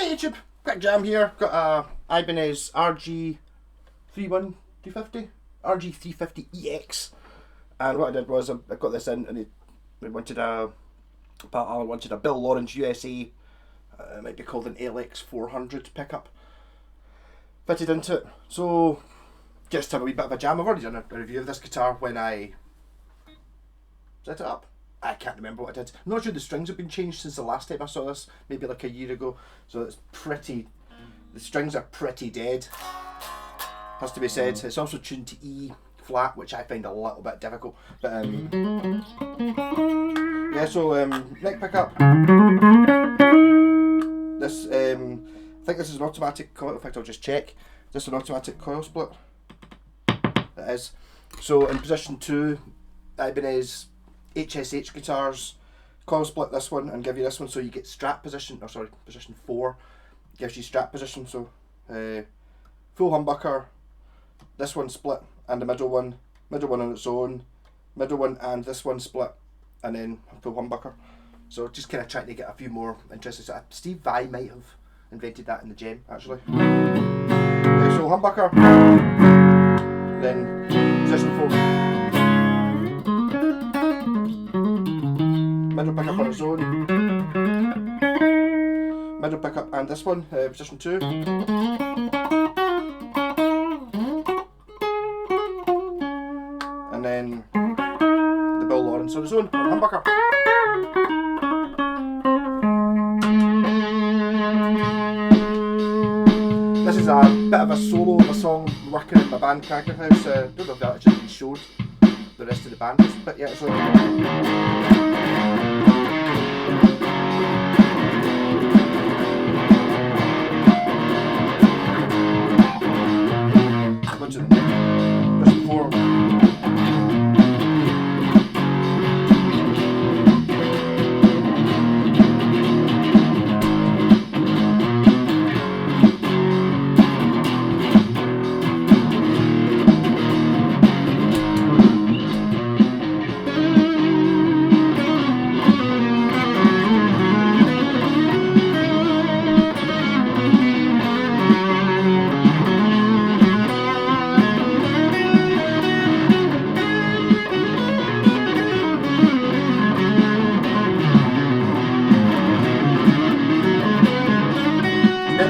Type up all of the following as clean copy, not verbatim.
Hey YouTube, quick jam here. Got a Ibanez RG350, RG350EX, and what I did was I got this in, and we wanted Pat Allen wanted a Bill Lawrence USA, it might be called an LX 400 pickup, fitted into it. So just to have a wee bit of a jam. I've already done a review of this guitar when I set it up. I can't remember what I did. I'm not sure the strings have been changed since the last time I saw this, maybe like a year ago. So it's pretty, the strings are pretty dead, has to be said. It's also tuned to E flat, which I find a little bit difficult. But yeah, so neck pickup. This, I think this is an automatic coil. In fact, I'll just check. Is this an automatic coil split? It is. So in position 2, Ibanez HSH guitars, coil split this one and give you this one, so you get strap position, or sorry, position 4 gives you strap position. So full humbucker, this one split, and the middle one on its own, middle one and this one split, and then full humbucker. So just kind of trying to get a few more interesting. So Steve Vai might have invented that in the gem actually. So humbucker, then position 4. Middle pickup on its own, middle pickup and this one, position 2. And then the Bill Lawrence on its own, on humbucker. This is a bit of a solo of a song working in my band Cracker House. Don't know if that actually showed the rest of the band, but yeah, it's really to the neck, position 4.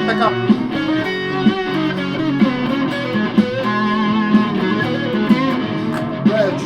Pickup. Bridge.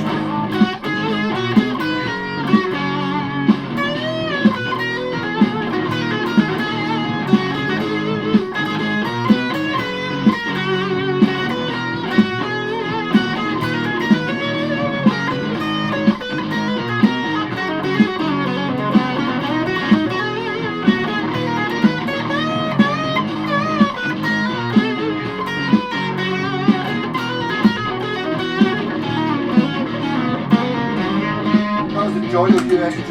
Joy of USG.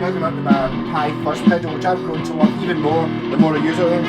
Now going on to my high first pedal, which I've grown to love even more the more I use it.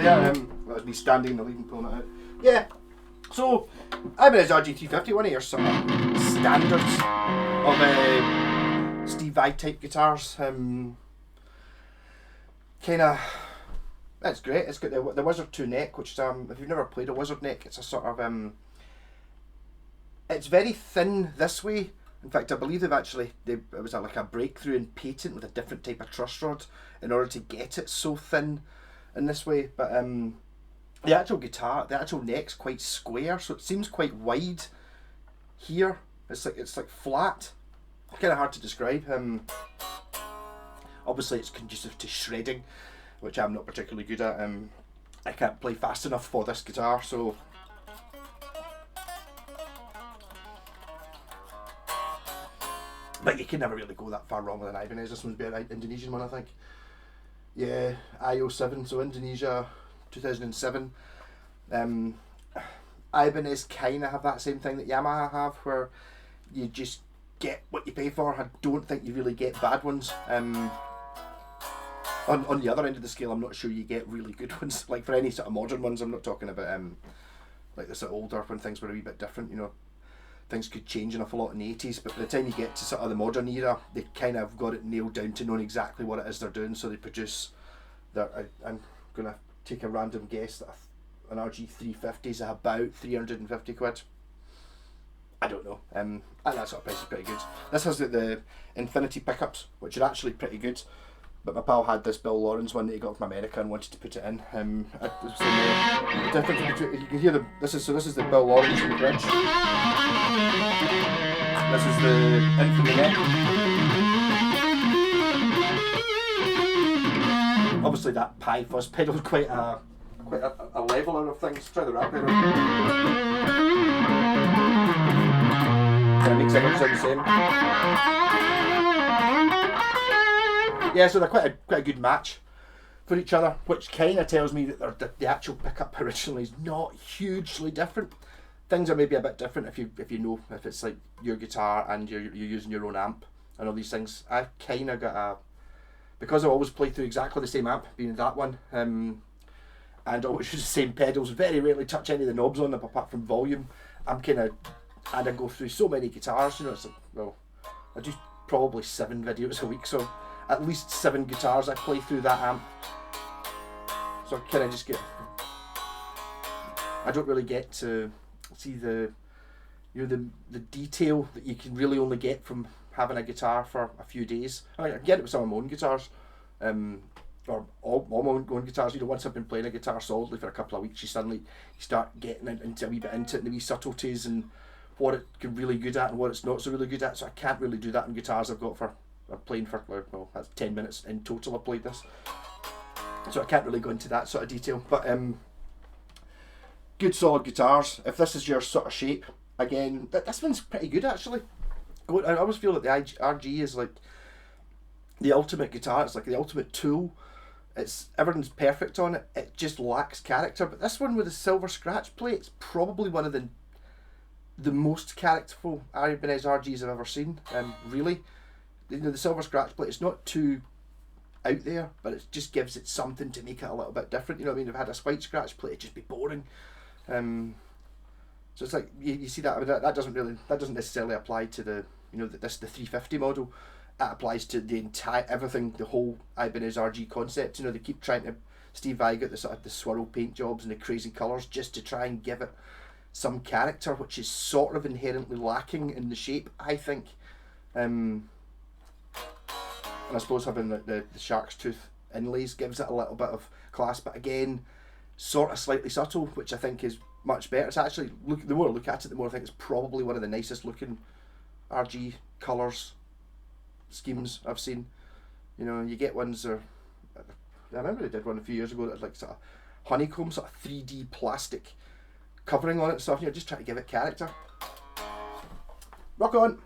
there. That was me standing in the lead and pulling it out. Yeah. So, Ibanez RG350, one of your sort of standards of Steve Vai type guitars. Kind of, it's great. It's got the Wizard 2 neck, which is if you've never played a Wizard neck, it's a sort of it's very thin this way. In fact, I believe it was like a breakthrough in patent with a different type of truss rod in order to get it so thin in this way. But the actual guitar, the actual neck's quite square, so it seems quite wide here. It's like flat. Kind of hard to describe. Obviously, it's conducive to shredding, which I'm not particularly good at. I can't play fast enough for this guitar, so. But you can never really go that far wrong with an Ibanez. This one's be an Indonesian one, I think. Yeah, IO7, so Indonesia, 2007. Ibanez kind of have that same thing that Yamaha have, where you just get what you pay for. I don't think you really get bad ones. On the other end of the scale, I'm not sure you get really good ones. Like for any sort of modern ones, I'm not talking about like the sort of older when things were a wee bit different, you know. Things could change an awful lot in the 80s, but by the time you get to sort of the modern era, they kind of got it nailed down to knowing exactly what it is they're doing, so they produce I'm going to take a random guess that an RG350 is about 350 quid. I don't know. And that sort of price is pretty good. This has the infinity pickups, which are actually pretty good. But my pal had this Bill Lawrence one that he got from America and wanted to put it in. The difference between, you can hear this is the Bill Lawrence in the bridge. This is the infinity neck. Obviously that pie fuzz pedal is quite a leveler of things. Try the rap pedal. Kind of makes everything sound the same. Yeah, so they're quite a good match for each other, which kind of tells me that the actual pickup originally is not hugely different. Things are maybe a bit different if you know if it's like your guitar and you're using your own amp and all these things. I've kind of got because I always play through exactly the same amp, being that one, and always use the same pedals, very rarely touch any of the knobs on them apart from volume. And I go through so many guitars, you know. It's like, well, I do probably 7 videos a week, so at least 7 guitars I play through that amp. So I kind of just I don't really get to see the detail that you can really only get from having a guitar for a few days. I get it with some of my own guitars, or all my own guitars. You know, once I've been playing a guitar solidly for a couple of weeks, you start getting into a wee bit into it, and the wee subtleties and what it can really good at and what it's not so really good at. So I can't really do that in guitars I've playing for, well, that's 10 minutes in total I played this, so I can't really go into that sort of detail. But good solid guitars. If this is your sort of shape, again, this one's pretty good actually. I always feel that the RG is like the ultimate guitar. It's like the ultimate tool. Everything's perfect on it. It just lacks character. But this one with the silver scratch plate, it's probably one of the most characterful Ibanez RGs I've ever seen. Really. You know, the silver scratch plate, it's not too out there, but it just gives it something to make it a little bit different. You know what I mean? If I had a white scratch plate, it'd just be boring. So it's like you see that. I mean, that doesn't necessarily apply to the the 350 model. That applies to the entire everything, the whole Ibanez RG concept. You know, they keep trying to. Steve Vai got the swirl paint jobs and the crazy colours just to try and give it some character, which is sort of inherently lacking in the shape, I think. And I suppose having the shark's tooth inlays gives it a little bit of class, but again, sort of slightly subtle, which I think is much better. It's actually, the more I look at it, the more I think it's probably one of the nicest looking RG colours schemes I've seen. You know, you get ones I remember they did one a few years ago that had like sort of honeycomb, sort of 3D plastic covering on it and stuff. You know, just try to give it character. Rock on!